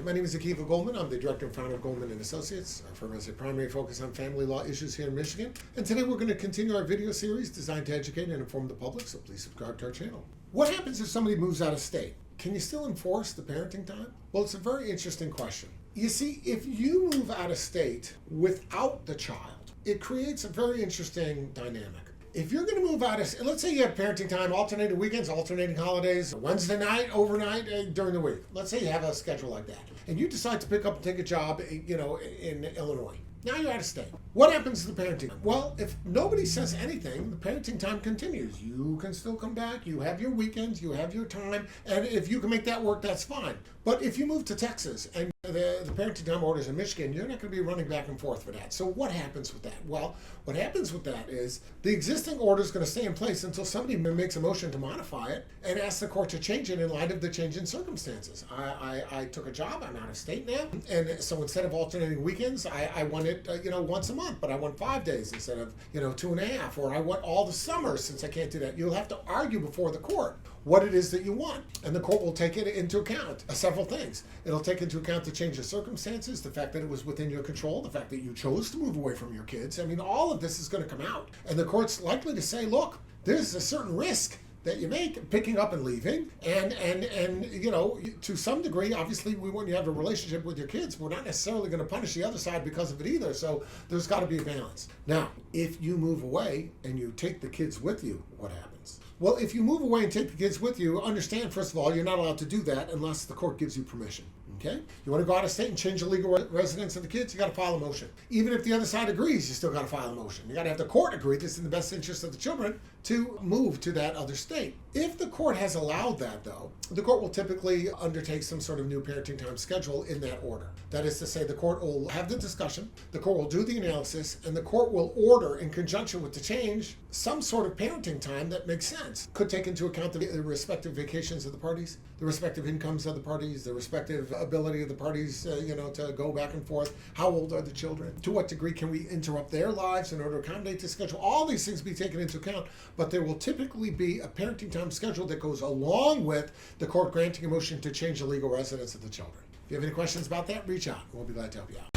My name is Akiva Goldman. I'm the director and founder of Goldman and Associates. Our firm has a primary focus on family law issues here in Michigan. And today we're going to continue our video series designed to educate and inform the public, so please subscribe to our channel. What happens if somebody moves out of state? Can you still enforce the parenting time? Well, it's a very interesting question. You see, if you move out of state without the child, it creates a very interesting dynamic. If you're going to move out of, let's say you have parenting time, alternating weekends, alternating holidays, Wednesday night, overnight, during the week. Let's say you have a schedule like that, and you decide to pick up and take a job, in Illinois. Now you're out of state. What happens to the parenting time? Well, if nobody says anything, the parenting time continues. You can still come back. You have your weekends. You have your time. And if you can make that work, that's fine. But if you move to Texas and the parenting time orders in Michigan, you're not going to be running back and forth for that. So what happens with that? Well, what happens with that is the existing order is going to stay in place until somebody makes a motion to modify it and asks the court to change it in light of the change in circumstances. I took a job. I'm out of state now. And so instead of alternating weekends, I want it, once a month, but I want 5 days instead of, 2.5, or I want all the summer since I can't do that. You'll have to argue before the court what it is that you want. And the court will take it into account, several things. It'll take into account the change of circumstances, the fact that it was within your control, the fact that you chose to move away from your kids. I mean, all of this is going to come out. And the court's likely to say, look, there's a certain risk that you make picking up and leaving. And to some degree, obviously, when you have a relationship with your kids, we're not necessarily going to punish the other side because of it either. So there's got to be a balance. Now, if you move away and you take the kids with you, what happens? Well, if you move away and take the kids with you, understand, first of all, you're not allowed to do that unless the court gives you permission. Okay? You want to go out of state and change the legal residence of the kids, you got to file a motion. Even if the other side agrees, you still got to file a motion. You got to have the court agree this is in the best interest of the children to move to that other state. If the court has allowed that, though, the court will typically undertake some sort of new parenting time schedule in that order. That is to say, the court will have the discussion, the court will do the analysis, and the court will order, in conjunction with the change, some sort of parenting time that makes sense. Could take into account the respective vacations of the parties, the respective incomes of the parties, the respective ability of the parties, to go back and forth. How old are the children? To what degree can we interrupt their lives in order to accommodate the schedule? All these things be taken into account, but there will typically be a parenting time schedule that goes along with the court granting a motion to change the legal residence of the children. If you have any questions about that, reach out. We'll be glad to help you out.